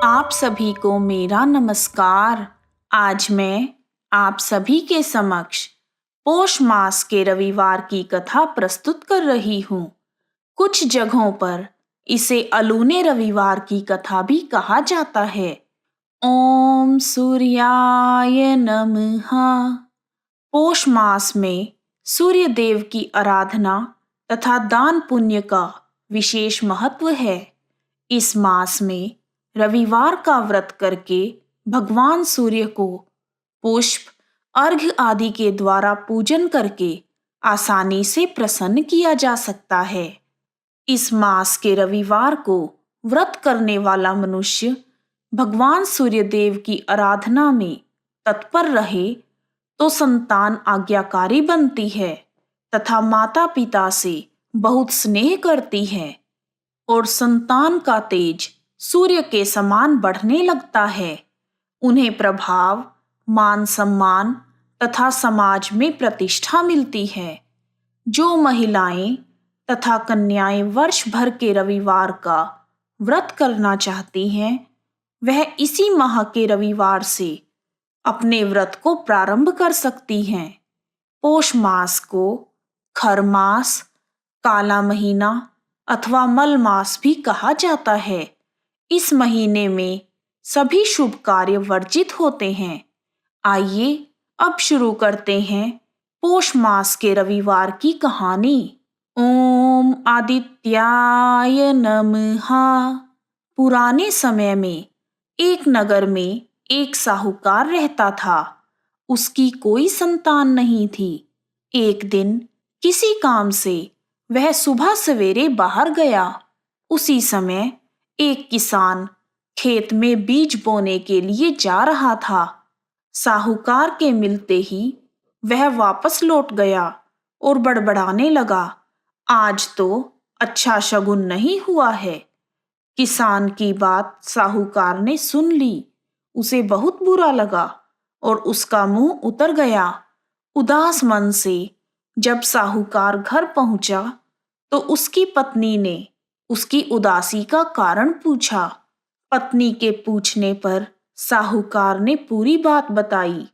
आप सभी को मेरा नमस्कार। आज मैं आप सभी के समक्ष पौष मास के रविवार की कथा प्रस्तुत कर रही हूँ। कुछ जगहों पर इसे अलूने रविवार की कथा भी कहा जाता है। ओम सूर्याय नमः। पौष मास में सूर्य देव की आराधना तथा दान पुण्य का विशेष महत्व है। इस मास में रविवार का व्रत करके भगवान सूर्य को पुष्प, अर्घ्य आदि के द्वारा पूजन करके आसानी से प्रसन्न किया जा सकता है। इस मास के रविवार को व्रत करने वाला मनुष्य भगवान सूर्य देव की आराधना में तत्पर रहे तो संतान आज्ञाकारी बनती है तथा माता पिता से बहुत स्नेह करती है और संतान का तेज सूर्य के समान बढ़ने लगता है। उन्हें प्रभाव, मान सम्मान तथा समाज में प्रतिष्ठा मिलती है। जो महिलाएं तथा कन्याएं वर्ष भर के रविवार का व्रत करना चाहती हैं, वह इसी माह के रविवार से अपने व्रत को प्रारंभ कर सकती हैं। पौष मास को खर मास, काला महीना अथवा मल मास भी कहा जाता है। इस महीने में सभी शुभ कार्य वर्जित होते हैं। आइए अब शुरू करते हैं पौष मास के रविवार की कहानी। ओम आदित्याय नमः। पुराने समय में एक नगर में एक साहूकार रहता था। उसकी कोई संतान नहीं थी। एक दिन किसी काम से वह सुबह सवेरे बाहर गया। उसी समय एक किसान खेत में बीज बोने के लिए जा रहा था। साहूकार के मिलते ही वह वापस लौट गया और बड़बड़ाने लगा, आज तो अच्छा शगुन नहीं हुआ है। किसान की बात साहूकार ने सुन ली। उसे बहुत बुरा लगा और उसका मुंह उतर गया। उदास मन से जब साहूकार घर पहुंचा तो उसकी पत्नी ने उसकी उदासी का कारण पूछा। पत्नी के पूछने पर साहूकार ने पूरी बात बताई।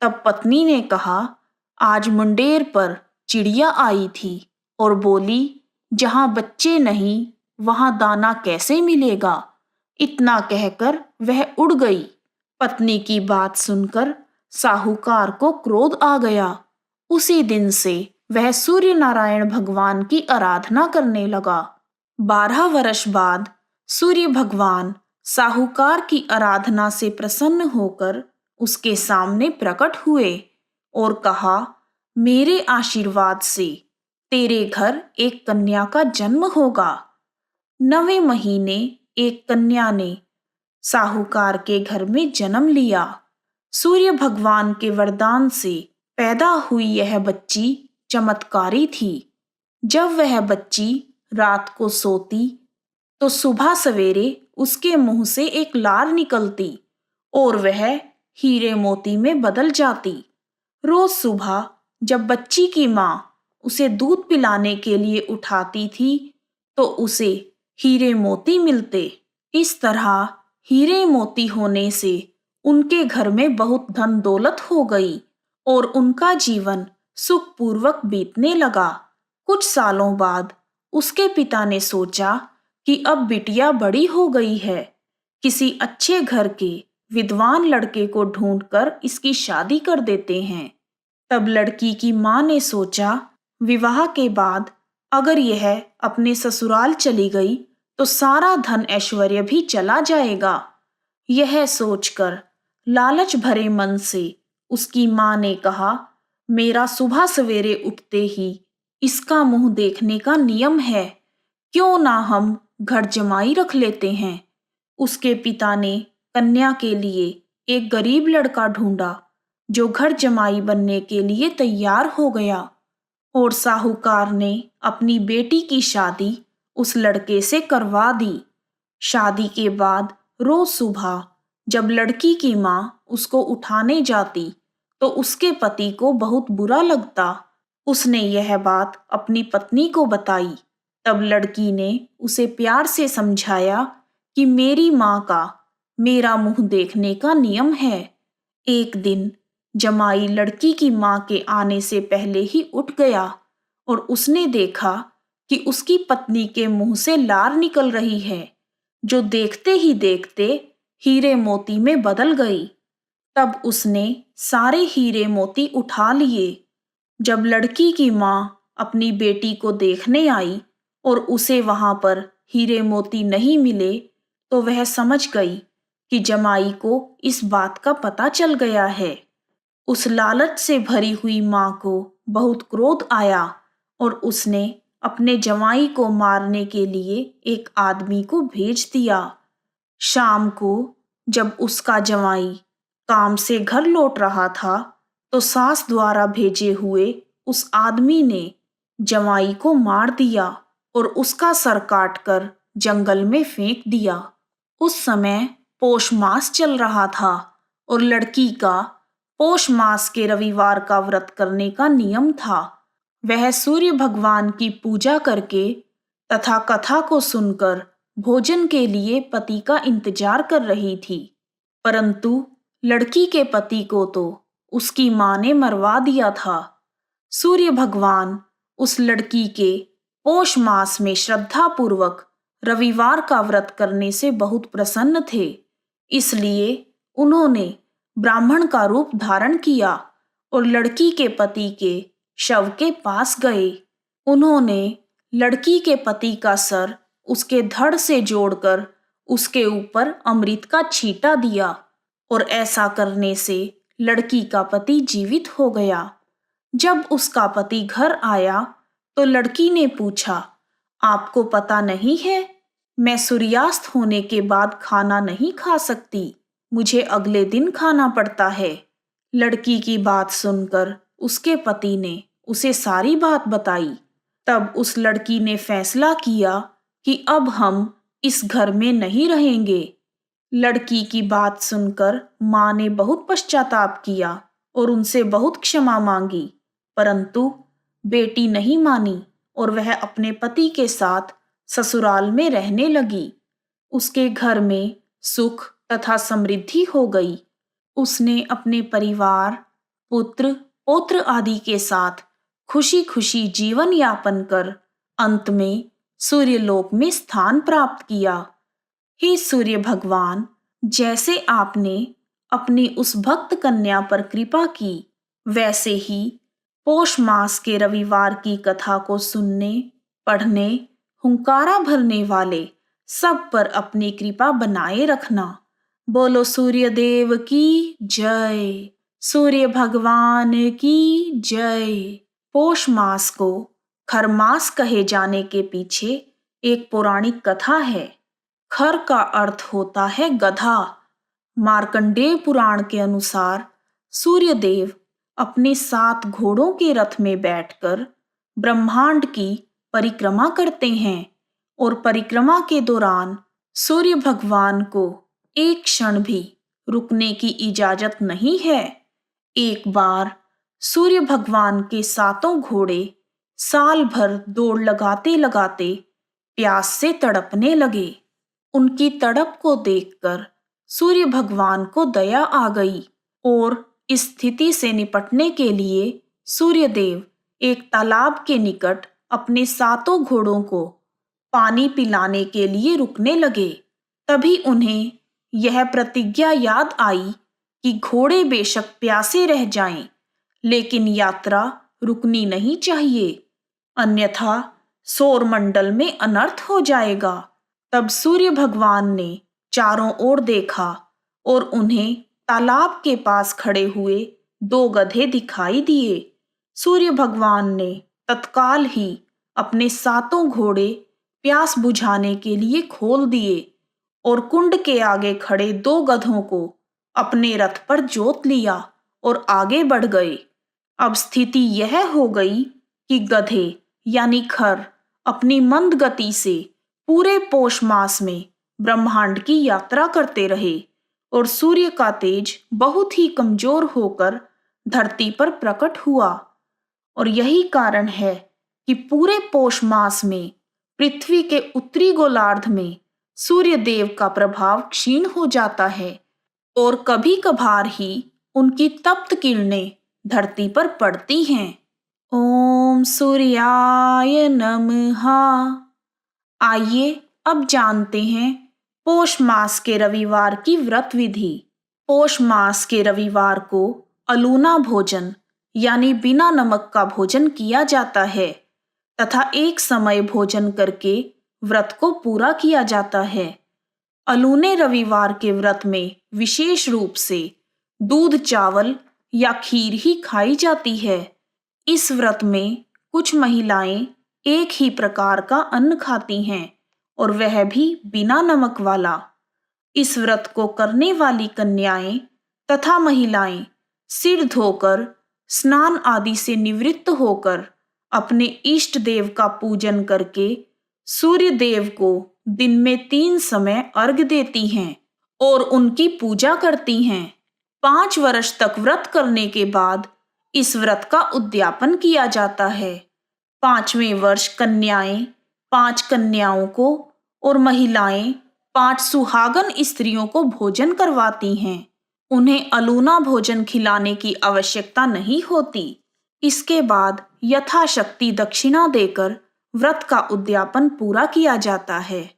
तब पत्नी ने कहा, आज मुंडेर पर चिड़िया आई थी और बोली, जहां बच्चे नहीं वहां दाना कैसे मिलेगा। इतना कहकर वह उड़ गई। पत्नी की बात सुनकर साहूकार को क्रोध आ गया। उसी दिन से वह सूर्य नारायण भगवान की आराधना करने लगा। 12 वर्ष बाद सूर्य भगवान साहूकार की आराधना से प्रसन्न होकर उसके सामने प्रकट हुए और कहा, मेरे आशीर्वाद से तेरे घर एक कन्या का जन्म होगा। 9वें महीने एक कन्या ने साहूकार के घर में जन्म लिया। सूर्य भगवान के वरदान से पैदा हुई यह बच्ची चमत्कारी थी। जब वह बच्ची रात को सोती तो सुबह सवेरे उसके मुंह से एक लार निकलती और वह हीरे मोती में बदल जाती। रोज सुबह जब बच्ची की माँ उसे दूध पिलाने के लिए उठाती थी तो उसे हीरे मोती मिलते। इस तरह हीरे मोती होने से उनके घर में बहुत धन दौलत हो गई और उनका जीवन सुखपूर्वक बीतने लगा। कुछ सालों बाद उसके पिता ने सोचा कि अब बिटिया बड़ी हो गई है, किसी अच्छे घर के विद्वान लड़के को ढूंढकर इसकी शादी कर देते हैं। तब लड़की की माँ ने सोचा, विवाह के बाद अगर यह अपने ससुराल चली गई तो सारा धन ऐश्वर्य भी चला जाएगा। यह सोचकर लालच भरे मन से उसकी माँ ने कहा, मेरा सुबह सवेरे उठते ही इसका मुंह देखने का नियम है, क्यों ना हम घर जमाई रख लेते हैं। उसके पिता ने कन्या के लिए एक गरीब लड़का ढूंढा जो घर जमाई बनने के लिए तैयार हो गया और साहूकार ने अपनी बेटी की शादी उस लड़के से करवा दी। शादी के बाद रोज सुबह जब लड़की की माँ उसको उठाने जाती तो उसके पति को बहुत बुरा लगता। उसने यह बात अपनी पत्नी को बताई। तब लड़की ने उसे प्यार से समझाया कि मेरी माँ का मेरा मुंह देखने का नियम है। एक दिन जमाई लड़की की मां के आने से पहले ही उठ गया और उसने देखा कि उसकी पत्नी के मुंह से लार निकल रही है, जो देखते ही देखते हीरे मोती में बदल गई। तब उसने सारे हीरे मोती उठा लिए। जब लड़की की मां अपनी बेटी को देखने आई और उसे वहां पर हीरे मोती नहीं मिले, तो वह समझ गई कि जमाई को इस बात का पता चल गया है। उस लालच से भरी हुई मां को बहुत क्रोध आया और उसने अपने जमाई को मारने के लिए एक आदमी को भेज दिया। शाम को जब उसका जमाई काम से घर लौट रहा था, तो सास द्वारा भेजे हुए उस आदमी ने जमाई को मार दिया और उसका सर काटकर जंगल में फेंक दिया। उस समय पौष मास चल रहा था और लड़की का पौष मास के रविवार का व्रत करने का नियम था। वह सूर्य भगवान की पूजा करके तथा कथा को सुनकर भोजन के लिए पति का इंतजार कर रही थी, परंतु लड़की के पति को तो उसकी मां ने मरवा दिया था। सूर्य भगवान उस लड़की के पौष मास में श्रद्धा पूर्वक रविवार का व्रत करने से बहुत प्रसन्न थे, इसलिए उन्होंने ब्राह्मण का रूप धारण किया और लड़की के पति के शव के पास गए। उन्होंने लड़की के पति का सर उसके धड़ से जोड़कर उसके ऊपर अमृत का छींटा दिया और ऐसा करने से लड़की का पति जीवित हो गया। जब उसका पति घर आया तो लड़की ने पूछा, आपको पता नहीं है, मैं सूर्यास्त होने के बाद खाना नहीं खा सकती, मुझे अगले दिन खाना पड़ता है। लड़की की बात सुनकर उसके पति ने उसे सारी बात बताई। तब उस लड़की ने फैसला किया कि अब हम इस घर में नहीं रहेंगे। लड़की की बात सुनकर मां ने बहुत पश्चाताप किया और उनसे बहुत क्षमा मांगी, परंतु बेटी नहीं मानी और वह अपने पति के साथ ससुराल में रहने लगी। उसके घर में सुख तथा समृद्धि हो गई। उसने अपने परिवार, पुत्र, पौत्र आदि के साथ खुशी खुशी जीवन यापन कर अंत में सूर्यलोक में स्थान प्राप्त किया। हे सूर्य भगवान, जैसे आपने अपनी उस भक्त कन्या पर कृपा की, वैसे ही पौष मास के रविवार की कथा को सुनने, पढ़ने, हुंकारा भरने वाले सब पर अपनी कृपा बनाए रखना। बोलो सूर्य देव की जय, सूर्य भगवान की जय। पौष मास को खरमास कहे जाने के पीछे एक पौराणिक कथा है। खर का अर्थ होता है गधा। मार्कंडेय पुराण के अनुसार सूर्यदेव अपने 7 घोड़ों के रथ में बैठकर ब्रह्मांड की परिक्रमा करते हैं और परिक्रमा के दौरान सूर्य भगवान को एक क्षण भी रुकने की इजाजत नहीं है। एक बार सूर्य भगवान के 7 घोड़े साल भर दौड़ लगाते लगाते प्यास से तड़पने लगे। उनकी तड़प को देखकर सूर्य भगवान को दया आ गई और इस स्थिति से निपटने के लिए सूर्यदेव एक तालाब के निकट अपने 7 घोड़ों को पानी पिलाने के लिए रुकने लगे। तभी उन्हें यह प्रतिज्ञा याद आई कि घोड़े बेशक प्यासे रह जाएं, लेकिन यात्रा रुकनी नहीं चाहिए, अन्यथा सौरमंडल में अनर्थ हो जाएगा। तब सूर्य भगवान ने चारों ओर देखा और उन्हें तालाब के पास खड़े हुए 2 गधे दिखाई दिए। सूर्य भगवान ने तत्काल ही अपने 7 घोड़े प्यास बुझाने के लिए खोल दिए और कुंड के आगे खड़े 2 गधों को अपने रथ पर जोत लिया और आगे बढ़ गए। अब स्थिति यह हो गई कि गधे यानी खर अपनी मंद गति से पूरे पौष मास में ब्रह्मांड की यात्रा करते रहे और सूर्य का तेज बहुत ही कमजोर होकर धरती पर प्रकट हुआ। और यही कारण है कि पूरे पौष मास में पृथ्वी के उत्तरी गोलार्ध में सूर्य देव का प्रभाव क्षीण हो जाता है और कभी कभार ही उनकी तप्त किरणें धरती पर पड़ती हैं। ओम सूर्याय नमः। आइए अब जानते हैं पौष मास के रविवार की व्रत विधि। पौष मास के रविवार को अलूना भोजन यानी बिना नमक का भोजन किया जाता है तथा एक समय भोजन करके व्रत को पूरा किया जाता है। अलूने रविवार के व्रत में विशेष रूप से दूध चावल या खीर ही खाई जाती है। इस व्रत में कुछ महिलाएं एक ही प्रकार का अन्न खाती हैं और वह भी बिना नमक वाला। इस व्रत को करने वाली कन्याएं तथा महिलाएं सिर धोकर स्नान आदि से निवृत्त होकर अपने इष्ट देव का पूजन करके सूर्य देव को दिन में 3 समय अर्घ्य देती हैं और उनकी पूजा करती हैं। 5 वर्ष तक व्रत करने के बाद इस व्रत का उद्यापन किया जाता है। 5वें वर्ष कन्याएं 5 कन्याओं को और महिलाएं 5 सुहागन स्त्रियों को भोजन करवाती हैं। उन्हें अलूना भोजन खिलाने की आवश्यकता नहीं होती। इसके बाद यथाशक्ति दक्षिणा देकर व्रत का उद्यापन पूरा किया जाता है।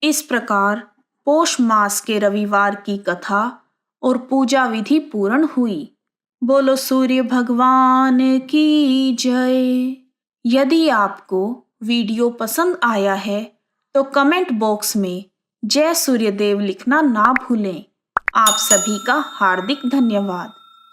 इस प्रकार पौष मास के रविवार की कथा और पूजा विधि पूर्ण हुई। बोलो सूर्य भगवान की जय। यदि आपको वीडियो पसंद आया है तो कमेंट बॉक्स में जय सूर्यदेव लिखना ना भूलें। आप सभी का हार्दिक धन्यवाद।